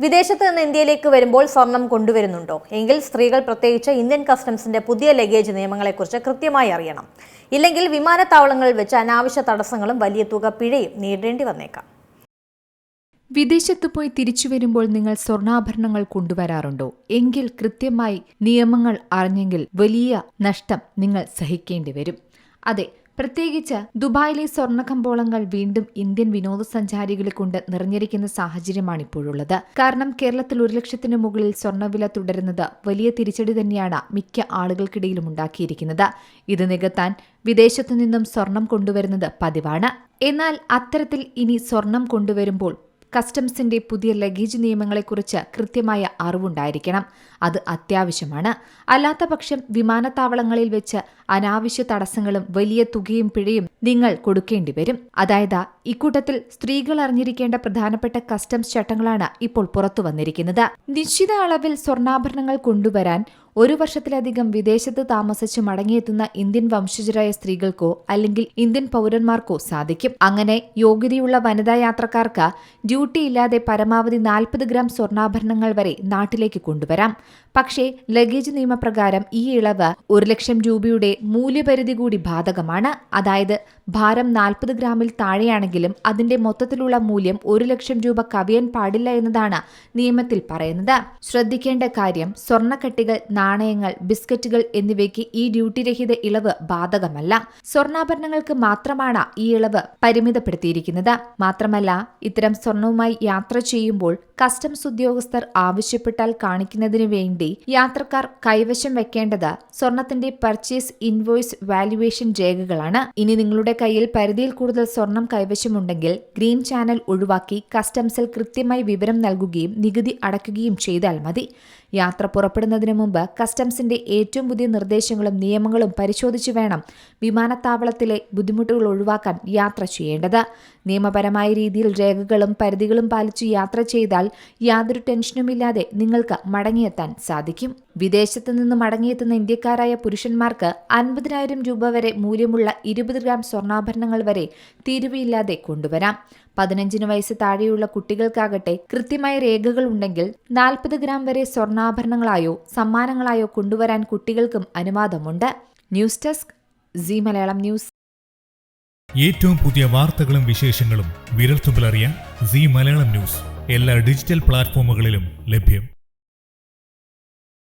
വിദേശത്ത് നിന്ന് ഇന്ത്യയിലേക്ക് വരുമ്പോൾ സ്വർണം കൊണ്ടുവരുന്നുണ്ടോ എങ്കിൽ സ്ത്രീകൾ പ്രത്യേകിച്ച് ഇന്ത്യൻ കസ്റ്റംസിന്റെ പുതിയ ലഗേജ് നിയമങ്ങളെക്കുറിച്ച് കൃത്യമായി അറിയണം. ഇല്ലെങ്കിൽ വിമാനത്താവളങ്ങളിൽ വെച്ച് അനാവശ്യ തടസ്സങ്ങളും വലിയ തുക പിഴയും നേരിടേണ്ടി വന്നേക്കാം. വിദേശത്ത് പോയി തിരിച്ചു വരുമ്പോൾ നിങ്ങൾ സ്വർണ്ണാഭരണങ്ങൾ കൊണ്ടുവരാറുണ്ടോ എങ്കിൽ കൃത്യമായി നിയമങ്ങൾ അറിഞ്ഞെങ്കിൽ വലിയ നഷ്ടം നിങ്ങൾ സഹിക്കേണ്ടി വരും. അതെ, പ്രത്യേകിച്ച് ദുബായിലെ സ്വർണ്ണക്കമ്പോളങ്ങൾ വീണ്ടും ഇന്ത്യൻ വിനോദസഞ്ചാരികളെ കൊണ്ട് നിറഞ്ഞിരിക്കുന്ന സാഹചര്യമാണിപ്പോഴുള്ളത്. കാരണം കേരളത്തിൽ 1 ലക്ഷത്തിന് മുകളിൽ സ്വർണ്ണവില തുടരുന്നത് വലിയ തിരിച്ചടി തന്നെയാണ് മിക്ക ആളുകൾക്കിടയിലും ഉണ്ടാക്കിയിരിക്കുന്നത്. ഇത് നികത്താൻ വിദേശത്തു നിന്നും സ്വർണം കൊണ്ടുവരുന്നത് പതിവാണ്. എന്നാൽ അത്തരത്തിൽ ഇനി സ്വർണം കൊണ്ടുവരുമ്പോൾ കസ്റ്റംസിന്റെ പുതിയ ലഗേജ് നിയമങ്ങളെക്കുറിച്ച് കൃത്യമായ അറിവുണ്ടായിരിക്കണം. അത് അത്യാവശ്യമാണ്. അല്ലാത്തപക്ഷം വിമാനത്താവളങ്ങളിൽ വെച്ച് അനാവശ്യ തടസ്സങ്ങളും വലിയ തുകയും പിഴയും നിങ്ങൾ കൊടുക്കേണ്ടി വരും. അതായത് ഇക്കൂട്ടത്തിൽ സ്ത്രീകൾ അറിഞ്ഞിരിക്കേണ്ട പ്രധാനപ്പെട്ട കസ്റ്റംസ് ചട്ടങ്ങളാണ് ഇപ്പോൾ പുറത്തു വന്നിരിക്കുന്നത്. നിശ്ചിത അളവിൽ സ്വർണ്ണാഭരണങ്ങൾ കൊണ്ടുവരാൻ 1 വർഷത്തിലധികം വിദേശത്ത് താമസിച്ച് മടങ്ങിയെത്തുന്ന ഇന്ത്യൻ വംശജരായ സ്ത്രീകൾക്കോ അല്ലെങ്കിൽ ഇന്ത്യൻ പൗരന്മാർക്കോ സാധിക്കും. അങ്ങനെ യോഗ്യതയുള്ള വനിതാ യാത്രക്കാർക്ക് ഡ്യൂട്ടിയില്ലാതെ പരമാവധി 40 ഗ്രാം സ്വർണ്ണാഭരണങ്ങൾ വരെ നാട്ടിലേക്ക് കൊണ്ടുവരാം. പക്ഷേ ലഗേജ് നിയമപ്രകാരം ഈ ഇളവ് 1 ലക്ഷം രൂപയുടെ മൂല്യപരിധി കൂടി ബാധകമാണ്. അതായത് ഭാരം 40 ഗ്രാമിൽ താഴെയാണെങ്കിലും അതിന്റെ മൊത്തത്തിലുള്ള മൂല്യം 1 ലക്ഷം രൂപ കവിയാൻ പാടില്ല എന്നതാണ് നിയമത്തിൽ പറയുന്നത്. ശ്രദ്ധിക്കേണ്ട കാര്യം, സ്വർണ്ണക്കട്ടികൾ, നാണയങ്ങൾ, ബിസ്ക്കറ്റുകൾ എന്നിവയ്ക്ക് ഈ ഡ്യൂട്ടി രഹിത ഇളവ് ബാധകമല്ല. സ്വർണ്ണാഭരണങ്ങൾക്ക് മാത്രമാണ് ഈ ഇളവ് പരിമിതപ്പെടുത്തിയിരിക്കുന്നത്. മാത്രമല്ല, ഇത്തരം സ്വർണവുമായി യാത്ര ചെയ്യുമ്പോൾ കസ്റ്റംസ് ഉദ്യോഗസ്ഥർ ആവശ്യപ്പെട്ടാൽ കാണിക്കുന്നതിനു വേണ്ടി യാത്രക്കാർ കൈവശം വെക്കേണ്ടത് സ്വർണത്തിന്റെ പർച്ചേസ് ഇൻവോയ്സ് വാല്യുവേഷൻ രേഖകളാണ്. ഇനി നിങ്ങളുടെ കയ്യിൽ പരിധിയിൽ കൂടുതൽ സ്വർണം കൈവശമുണ്ടെങ്കിൽ ഗ്രീൻ ചാനൽ ഒഴിവാക്കി കസ്റ്റംസിൽ കൃത്യമായി വിവരം നൽകുകയും നികുതി അടയ്ക്കുകയും ചെയ്താൽ മതി. യാത്ര പുറപ്പെടുന്നതിന് മുമ്പ് കസ്റ്റംസിന്റെ ഏറ്റവും പുതിയ നിർദ്ദേശങ്ങളും നിയമങ്ങളും പരിശോധിച്ചു വേണം വിമാനത്താവളത്തിലെ ബുദ്ധിമുട്ടുകൾ ഒഴിവാക്കാൻ യാത്ര ചെയ്യേണ്ടത്. നിയമപരമായ രീതിയിൽ രേഖകളും പരിധികളും പാലിച്ചു യാത്ര ചെയ്താൽ യാതൊരു ടെൻഷനുമില്ലാതെ നിങ്ങൾക്ക് മടങ്ങിയെത്താൻ സാധിക്കും. വിദേശത്ത് നിന്ന് മടങ്ങിയെത്തുന്ന ഇന്ത്യക്കാരായ പുരുഷന്മാർക്ക് 50,000 രൂപ വരെ മൂല്യമുള്ള 20 ഗ്രാം സ്വർണ്ണാഭരണങ്ങൾ വരെ തീരുവയില്ലാതെ കൊണ്ടുവരാം. 15 വയസ്സ് താഴെയുള്ള കുട്ടികൾക്കാകട്ടെ കൃത്യമായ രേഖകൾ ഉണ്ടെങ്കിൽ 40 ഗ്രാം വരെ സ്വർണ്ണാഭരണങ്ങളായോ സമ്മാനങ്ങളായോ കൊണ്ടുവരാൻ കുട്ടികൾക്കും അനുവാദമുണ്ട്. News desk Zee Malayalam news. ഏറ്റവും പുതിയ വാർത്തകളും വിശേഷങ്ങളും വിരൽത്തുമ്പിലറിയാൻ സീ മലയാളം ന്യൂസ് എല്ലാ ഡിജിറ്റൽ പ്ലാറ്റ്ഫോമുകളിലും ലഭ്യം.